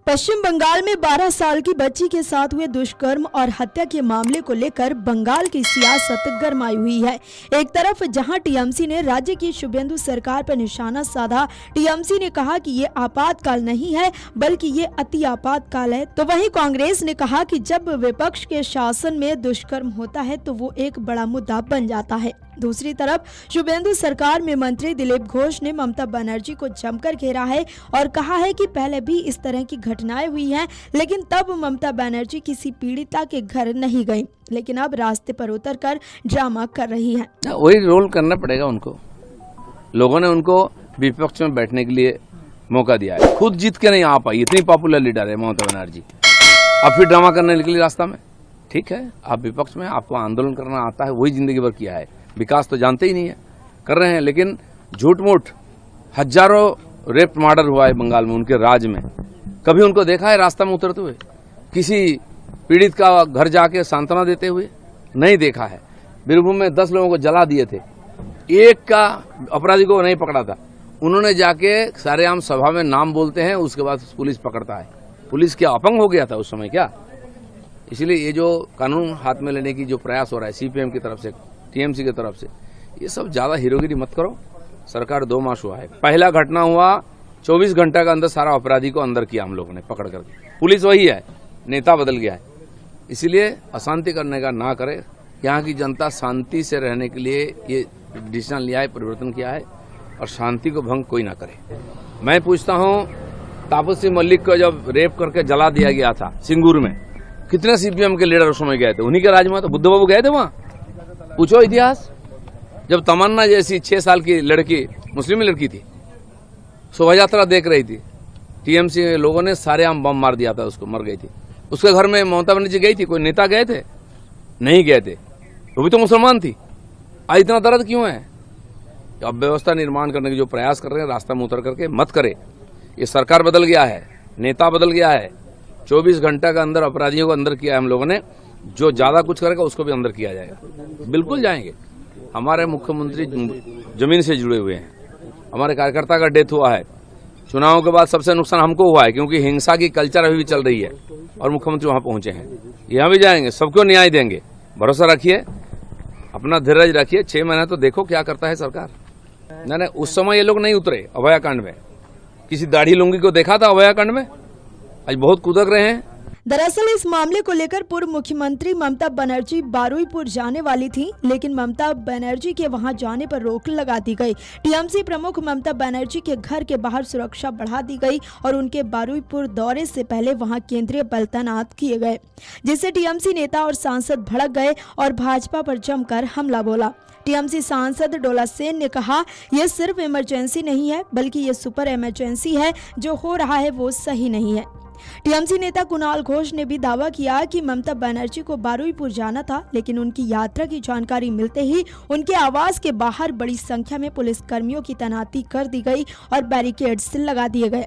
पश्चिम बंगाल में 12 साल की बच्ची के साथ हुए दुष्कर्म और हत्या के मामले को लेकर बंगाल की सियासत गरमाई हुई है। एक तरफ जहां टीएमसी ने राज्य की शुभेंदु सरकार पर निशाना साधा, टीएमसी ने कहा कि ये आपातकाल नहीं है बल्कि ये अति आपातकाल है, तो वहीं कांग्रेस ने कहा कि जब विपक्ष के शासन में दुष्कर्म होता है तो वो एक बड़ा मुद्दा बन जाता है। दूसरी तरफ शुभेंदु सरकार में मंत्री दिलीप घोष ने ममता बनर्जी को जमकर घेरा है और कहा है कि पहले भी इस तरह की घटनाएं हुई हैं, लेकिन तब ममता बनर्जी किसी पीड़िता के घर नहीं गई, लेकिन अब रास्ते पर उतरकर ड्रामा कर रही हैं। वही रोल करना पड़ेगा उनको। लोगों ने उनको विपक्ष में बैठने के लिए मौका दिया है, खुद जीत के नहीं आ पाई, इतनी पॉपुलर लीडर है ममता बनर्जी। अब फिर ड्रामा करने निकली रास्ता में। ठीक है, आप विपक्ष में, आपको आंदोलन करना आता है, वही जिंदगी भर किया है, विकास तो जानते ही नहीं है, कर रहे हैं। लेकिन झूठ मूठ हजारों रेप मर्डर हुआ है बंगाल में, उनके राज में। कभी उनको देखा है रास्ता में उतरते हुए, किसी पीड़ित का घर जाके सांत्वना देते हुए? नहीं देखा है। बीरभूम में 10 लोगों को जला दिए थे, एक का अपराधी को नहीं पकड़ा था। उन्होंने जाके सारेआम सभा में नाम बोलते हैं, उसके बाद पुलिस पकड़ता है। पुलिस क्या अपंग हो गया था उस समय क्या? इसलिए ये जो कानून हाथ में लेने की जो प्रयास हो रहा है सीपीएम की तरफ से, टीएमसी की तरफ से, ये सब ज्यादा हीरोगिरी मत करो। सरकार 2 मास हुआ है, पहला घटना हुआ 24 घंटा के अंदर सारा अपराधी को अंदर किया हम लोगों ने पकड़ करके। पुलिस वही है, नेता बदल गया है। इसलिए अशांति करने का ना करे। यहाँ की जनता शांति से रहने के लिए ये डिसीजन लिया है, परिवर्तन किया है, और शांति को भंग कोई ना करे। मैं पूछता हूँ, तापसी मलिक को जब रेप करके जला दिया गया था सिंगूर में, कितने सीपीएम के लीडर उस समय गए थे? उन्हीं के राज में तो बुद्ध बाबू गए थे वहां। पूछो इतिहास। जब तमन्ना जैसी 6 साल की लड़की, मुस्लिम लड़की थी, शोभा यात्रा देख रही थी, टीएमसी लोगों ने सारेआम बम मार दिया था, उसको मर गई थी। उसके घर में ममता बनर्जी गई थी, कोई नेता गए थे? नहीं गए थे। वो भी तो मुसलमान थी। आज इतना दर्द क्यों है? अब व्यवस्था निर्माण करने के जो प्रयास कर रहे हैं, रास्ता में उतर करके मत करे। ये सरकार बदल गया है, नेता बदल गया है। 24 घंटा के अंदर अपराधियों को अंदर किया है हम लोगों ने। जो ज्यादा कुछ करेगा उसको भी अंदर किया जाएगा। बिल्कुल जाएंगे। हमारे मुख्यमंत्री जमीन से जुड़े हुए हैं। हमारे कार्यकर्ता का डेथ हुआ है। चुनाव के बाद सबसे नुकसान हमको हुआ है, क्योंकि हिंसा की कल्चर अभी भी चल रही है, और मुख्यमंत्री वहां पहुंचे हैं। यहाँ भी जाएंगे, सबको न्याय देंगे। भरोसा रखिए, अपना धीरज रखिए। 6 महीने तो देखो क्या करता है सरकार। नहीं, उस समय ये लोग नहीं उतरे अभयाकांड में। किसी दाढ़ी लुंगी को देखा था अभयाकांड में? आज बहुत कुदक रहे हैं। दरअसल इस मामले को लेकर पूर्व मुख्यमंत्री ममता बनर्जी बारुईपुर जाने वाली थी, लेकिन ममता बनर्जी के वहां जाने पर रोक लगा दी गई। टीएमसी प्रमुख ममता बनर्जी के घर के बाहर सुरक्षा बढ़ा दी गई और उनके बारुईपुर दौरे से पहले वहां केंद्रीय बल तैनात किए गए, जिससे टीएमसी नेता और सांसद भड़क गए और भाजपा पर जमकर हमला बोला। टीएमसी सांसद डोला सेन ने कहा, यह सिर्फ इमरजेंसी नहीं है बल्कि ये सुपर इमरजेंसी है। जो हो रहा है वो सही नहीं है। टीएमसी नेता कुणाल घोष ने भी दावा किया कि ममता बनर्जी को बारुईपुर जाना था, लेकिन उनकी यात्रा की जानकारी मिलते ही उनके आवास के बाहर बड़ी संख्या में पुलिस कर्मियों की तैनाती कर दी गई और बैरिकेड्स लगा दिए गए।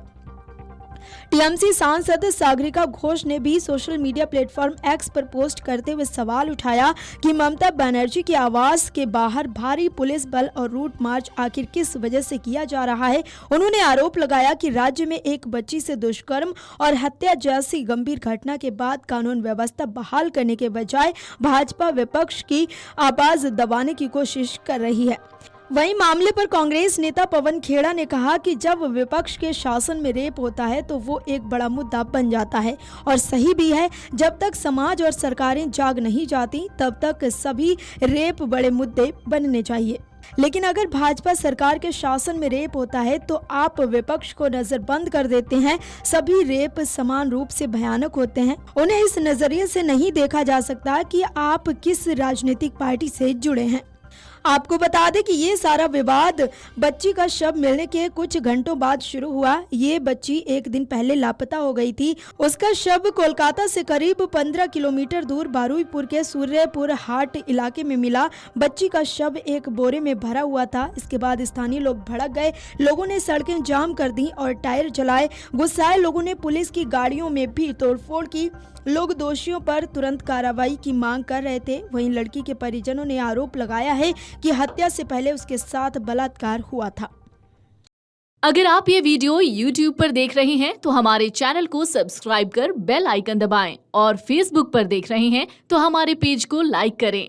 टीएमसी सांसद सागरिका घोष ने भी सोशल मीडिया प्लेटफॉर्म एक्स पर पोस्ट करते हुए सवाल उठाया कि ममता बनर्जी के आवास के बाहर भारी पुलिस बल और रूट मार्च आखिर किस वजह से किया जा रहा है। उन्होंने आरोप लगाया कि राज्य में एक बच्ची से दुष्कर्म और हत्या जैसी गंभीर घटना के बाद कानून व्यवस्था बहाल करने के बजाय भाजपा विपक्ष की आवाज दबाने की कोशिश कर रही है। वहीं मामले पर कांग्रेस नेता पवन खेड़ा ने कहा कि जब विपक्ष के शासन में रेप होता है तो वो एक बड़ा मुद्दा बन जाता है, और सही भी है। जब तक समाज और सरकारें जाग नहीं जाती तब तक सभी रेप बड़े मुद्दे बनने चाहिए। लेकिन अगर भाजपा सरकार के शासन में रेप होता है तो आप विपक्ष को नजरबंद कर देते हैं। सभी रेप समान रूप से भयानक होते हैं। उन्हें इस नजरिए से नहीं देखा जा सकता कि आप किस राजनीतिक पार्टी से जुड़े हैं। आपको बता दें कि ये सारा विवाद बच्ची का शव मिलने के कुछ घंटों बाद शुरू हुआ। ये बच्ची एक दिन पहले लापता हो गई थी। उसका शव कोलकाता से करीब 15 किलोमीटर दूर बारुईपुर के सूर्यपुर हाट इलाके में मिला। बच्ची का शव एक बोरे में भरा हुआ था। इसके बाद स्थानीय लोग भड़क गए। लोगों ने सड़कें जाम कर दी और टायर जलाए। गुस्साए लोगों ने पुलिस की गाड़ियों में भी तोड़फोड़ की। लोग दोषियों पर तुरंत कार्रवाई की मांग कर रहे थे। वहीं लड़की के परिजनों ने आरोप लगाया है कि हत्या से पहले उसके साथ बलात्कार हुआ था। अगर आप ये वीडियो YouTube पर देख रहे हैं तो हमारे चैनल को सब्सक्राइब कर बेल आइकन दबाएं और Facebook पर देख रहे हैं तो हमारे पेज को लाइक करें।